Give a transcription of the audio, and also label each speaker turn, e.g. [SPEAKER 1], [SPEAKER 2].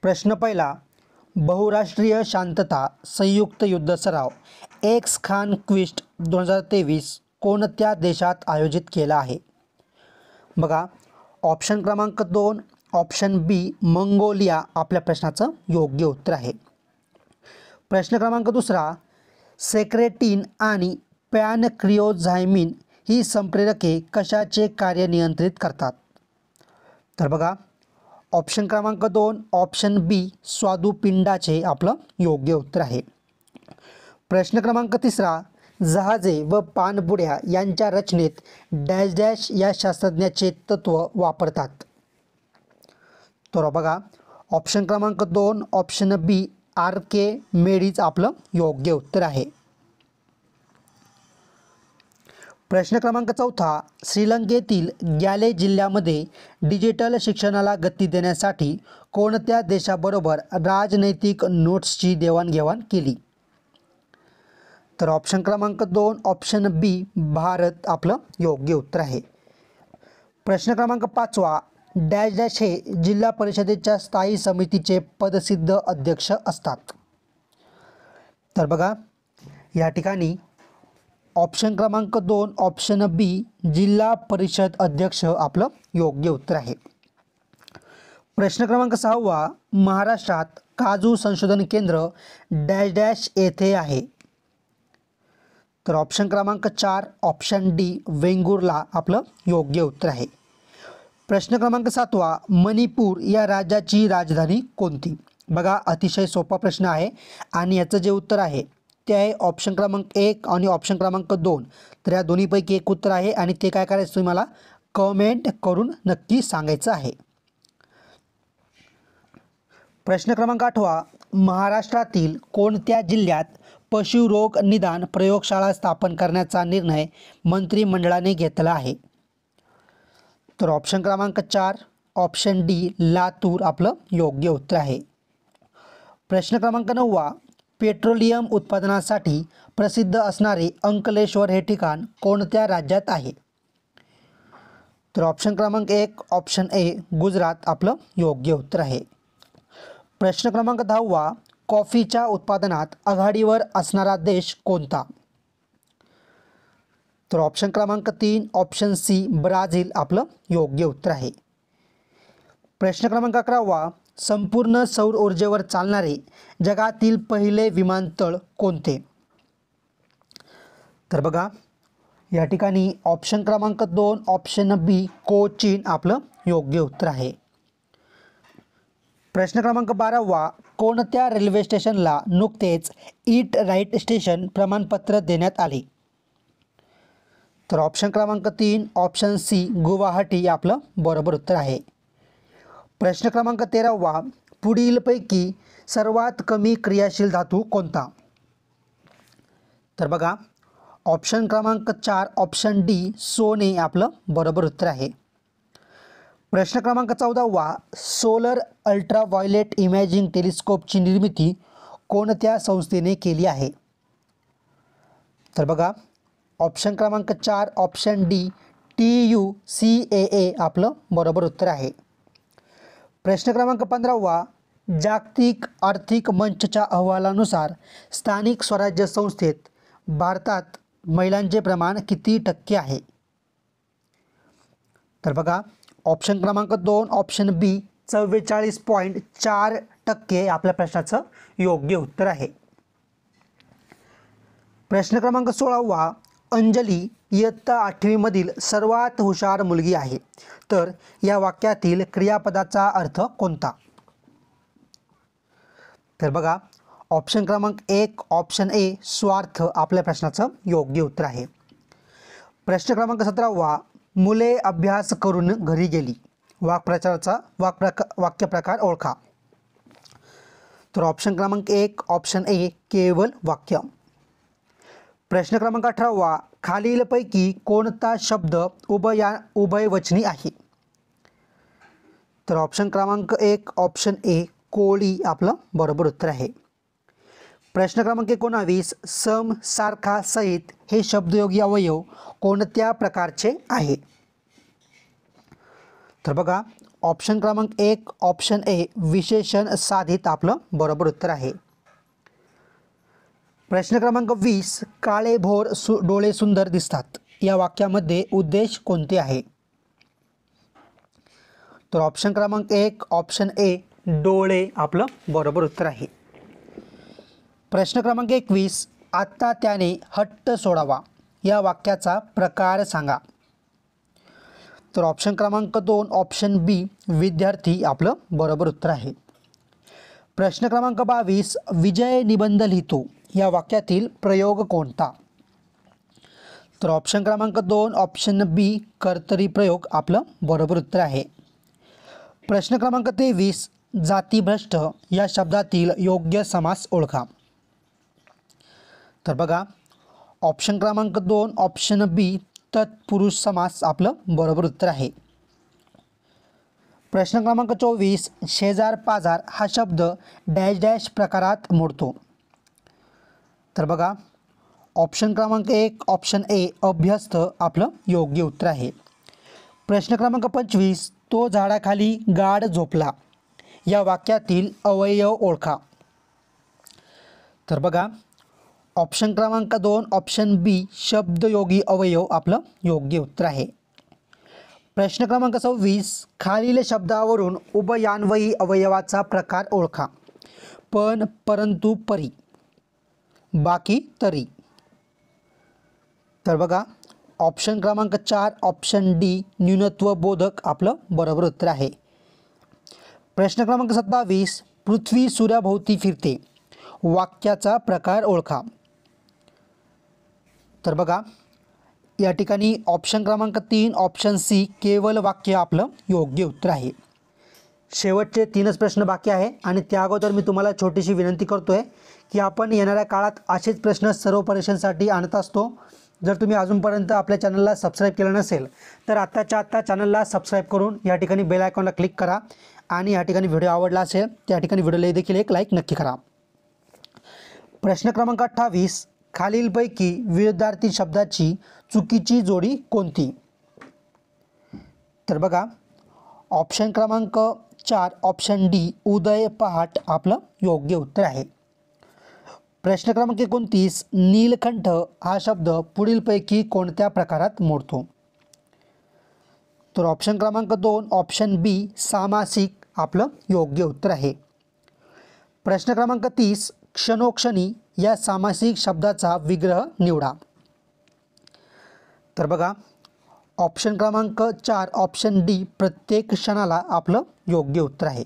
[SPEAKER 1] प्रश्न पहिला, बहुराष्ट्रीय शांतता संयुक्त युद्ध सराव एक्स खान क्विस्ट 2023 कोणत्या देशात आयोजित केला आहे? बघा, ऑप्शन क्रमांक 2 ऑप्शन बी मंगोलिया आपल्या प्रश्नाचं योग्य उत्तर आहे. प्रश्न क्रमांक दुसरा, सेक्रेटिन आणि पॅनक्रिओझाइमिन ही संप्रेरके कशाचे कार्य नियंत्रित करतात? तर बघा, ऑप्शन क्रमांक 2 ऑप्शन बी स्वादुपिंडाचे आपलं योग्य उत्तर आहे. प्रश्न क्रमांक तिसरा, जहाजे व पाणबुड्या यांच्या रचनेत डॅश डॅश या शास्त्रज्ञाचे तत्व वापरतात? तर बघा, ऑप्शन क्रमांक 2 ऑप्शन बी आर्किमेडीज आपलं योग्य उत्तर आहे. प्रश्न क्रमांक चौथा, श्रीलंकेतील गॅले जिल्ह्यामध्ये डिजिटल शिक्षणाला गती देण्यासाठी कोणत्या देशाबरोबर राजनैतिक नोट्सची देवाणघेवाण केली? तर ऑप्शन क्रमांक 2 ऑप्शन बी भारत आपलं योग्य उत्तर आहे. प्रश्न क्रमांक 5 डॅश डॅश हे जिल्हा परिषदेच्या स्थायी समितीचे पदसिद्ध अध्यक्ष असतात? तर बघा, या ठिकाणी ऑप्शन क्रमांक 2 ऑप्शन बी जिल्हा परिषद अध्यक्ष आपलं योग्य उत्तर आहे. प्रश्न क्रमांक 6 महाराष्ट्रात काजू संशोधन केंद्र डॅश डॅश येथे आहे? तर ऑप्शन क्रमांक 4 ऑप्शन डी वेंगुर्ला आपलं योग्य उत्तर आहे. प्रश्न क्रमांक 7 मणिपूर या राज्याची राजधानी कोणती? बघा, अतिशय सोपा प्रश्न आहे आणि याचं जे उत्तर आहे ते आहे ऑप्शन क्रमांक 1 आणि ऑप्शन क्रमांक 2. तर या दोन्हीपैकी एक उत्तर आहे आणि ते काय करायचं तुम्ही मला कमेंट करून नक्की सांगायचं आहे. प्रश्न क्रमांक 8 महाराष्ट्रातील कोणत्या जिल्ह्यात पशुरोग निदान प्रयोगशाळा स्थापन करण्याचा निर्णय मंत्रिमंडळाने घेतला आहे? तर ऑप्शन क्रमांक 4 ऑप्शन डी लातूर आपलं योग्य उत्तर आहे. प्रश्न क्रमांक 9 पेट्रोलियम उत्पादनासाठी प्रसिद्ध असणारे अंकलेश्वर हे ठिकाण कोणत्या राज्यात आहे? तर ऑप्शन क्रमांक 1 ऑप्शन ए गुजरात आपलं योग्य उत्तर आहे. प्रश्न क्रमांक 10 कॉफीच्या उत्पादनात आघाडीवर असणारा देश कोणता? तर ऑप्शन क्रमांक 3 ऑप्शन सी ब्राझील आपलं योग्य उत्तर आहे. प्रश्न क्रमांक 11 संपूर्ण सौर ऊर्जेवर चालणारे जगातील पहिले विमानतळ कोणते? तर बघा, या ठिकाणी ऑप्शन क्रमांक 2 ऑप्शन बी कोचीन आपलं योग्य उत्तर आहे. प्रश्न क्रमांक 12 कोणत्या रेल्वे स्टेशनला नुकतेच ईट राईट स्टेशन प्रमाणपत्र देण्यात आले? तर ऑप्शन क्रमांक 3 ऑप्शन सी गुवाहाटी आपलं बरोबर उत्तर आहे. प्रश्न क्रमांक 13 पुढीलपैकी सर्वात कमी क्रियाशील धातू कोणता? तर बघा, ऑप्शन क्रमांक 4 ऑप्शन डी सोने आपलं बरोबर उत्तर आहे. प्रश्न क्रमांक 14 सोलर अल्ट्राव्हायोलेट इमेजिंग टेलिस्कोपची निर्मिती कोणत्या संस्थेने केली आहे? तर बघा, ऑप्शन क्रमांक 4 ऑप्शन डी TUCAA आपलं बरोबर उत्तर आहे. प्रश्न क्रमांक 15 जागतिक आर्थिक मंचच्या अहवालानुसार स्थानिक स्वराज्य संस्थेत भारतात महिलांचे प्रमाण किती टक्के आहे? तर बघा, ऑप्शन क्रमांक 2 ऑप्शन बी 44.4% आपल्या प्रश्नाचं योग्य उत्तर आहे. प्रश्न क्रमांक 16 अंजली इयत्ता 8वी मधील सर्वात हुशार मुलगी आहे. तर या वाक्यातील क्रियापदाचा अर्थ कोणता? तर बघा, ऑप्शन क्रमांक 1 ऑप्शन ए स्वार्थ आपल्या प्रश्नाचं योग्य उत्तर आहे. प्रश्न क्रमांक 17 मुले अभ्यास करून घरी गेली. वाक्प्रचाराचा वाक्यप्रकार ओळखा. तर ऑप्शन क्रमांक 1 ऑप्शन ए केवळ वाक्य. प्रश्न क्रमांक 18 खालीलपैकी कोणता शब्द उभयवचनी आहे? तर ऑप्शन क्रमांक 1 ऑप्शन ए कोळी आपलं बरोबर उत्तर आहे. प्रश्न क्रमांक 19 सम सारखा सहित हे शब्दयोगी अवयव कोणत्या प्रकारचे आहे? तर बघा, ऑप्शन क्रमांक 1 ऑप्शन ए विशेषण साधित आपलं बरोबर उत्तर आहे. प्रश्न क्रमांक 20 काळे भोर डोळे सुंदर दिसतात या वाक्यामध्ये उद्देश कोणते आहे? तर ऑप्शन क्रमांक 1 ऑप्शन ए डोळे आपलं बरोबर उत्तर आहे. प्रश्न क्रमांक 21 आत्ता त्याने हट्ट सोडावा या वाक्याचा प्रकार सांगा. तर ऑप्शन क्रमांक 2 ऑप्शन बी विद्यार्थी आपलं बरोबर उत्तर आहे. प्रश्न क्रमांक 22 विजय निबंध लिहितो या वाक्यातील प्रयोग कोणता? तर ऑप्शन क्रमांक 2 ऑप्शन बी कर्तरी प्रयोग आपलं बरोबर उत्तर आहे. प्रश्न क्रमांक 23 जातीभ्रष्ट या शब्दातील योग्य समास ओळखा. तर बघा ऑप्शन क्रमांक 2 ऑप्शन बी तत्पुरुष समास आपलं बरोबर उत्तर आहे. प्रश्न क्रमांक 24 शेजार पाजार हा शब्द डॅश डॅश प्रकारात मोडतो. तर बघा ऑप्शन क्रमांक 1 ऑप्शन ए अभ्यस्त आपलं योग्य उत्तर आहे. प्रश्न क्रमांक 25 तो झाडाखाली गाढ झोपला या वाक्यातील अवयव ओळखा. तर बघा ऑप्शन क्रमांक 2 ऑप्शन बी शब्दयोगी अवयव आपलं योग्य उत्तर आहे. प्रश्न क्रमांक 26 खालील शब्दावरून उभयान्वयी अवयवाचा प्रकार ओळखा. पण परंतु परी बाकी तरी. तर बघा ऑप्शन क्रमांक 4 ऑप्शन डी न्यूनत्व बोधक आपलं बरोबर उत्तर आहे. प्रश्न क्रमांक 27 पृथ्वी सूर्याभोवती फिरते वाक्याचा प्रकार ओळखा. तर बघा या ठिकाणी ऑप्शन क्रमांक 3 ऑप्शन सी केवल वाक्य आपलं योग्य उत्तर आहे. शेवटचे 3च प्रश्न बाकी आहे आणि त्या अगोदर मी तुम्हाला छोटीशी विनंती करतो आहे की आपण येणाऱ्या काळात असेच प्रश्न सर्व परीक्षांसाठी आणत असतो. जर तुम्ही अजूनपर्यंत आपल्या चॅनलला सबस्क्राईब केलं नसेल तर आत्ताच्या आत्ता चॅनलला सबस्क्राईब करून या ठिकाणी बेल आयकॉनला क्लिक करा आणि या ठिकाणी व्हिडिओ आवडला असेल त्या ठिकाणी व्हिडिओला देखील एक लाईक नक्की करा. प्रश्न क्रमांक 28 खालीलपैकी विरुद्धार्थी शब्दाची चुकीची जोडी कोणती? तर बघा ऑप्शन क्रमांक 4 ऑप्शन डी उदय पहाट आपलं योग्य उत्तर आहे. प्रश्न क्रमांक 29 नीलकंठ हा शब्द पुढीलपैकी कोणत्या प्रकारात मोडतो? तर ऑप्शन क्रमांक 2 ऑप्शन बी सामासिक आपलं योग्य उत्तर आहे. प्रश्न क्रमांक 30 क्षणोक्षणी या सामासिक शब्दाचा विग्रह निवडा. तर बघा ऑप्शन क्रमांक 4 ऑप्शन डी प्रत्येक क्षणाला आपलं योग्य उत्तर आहे.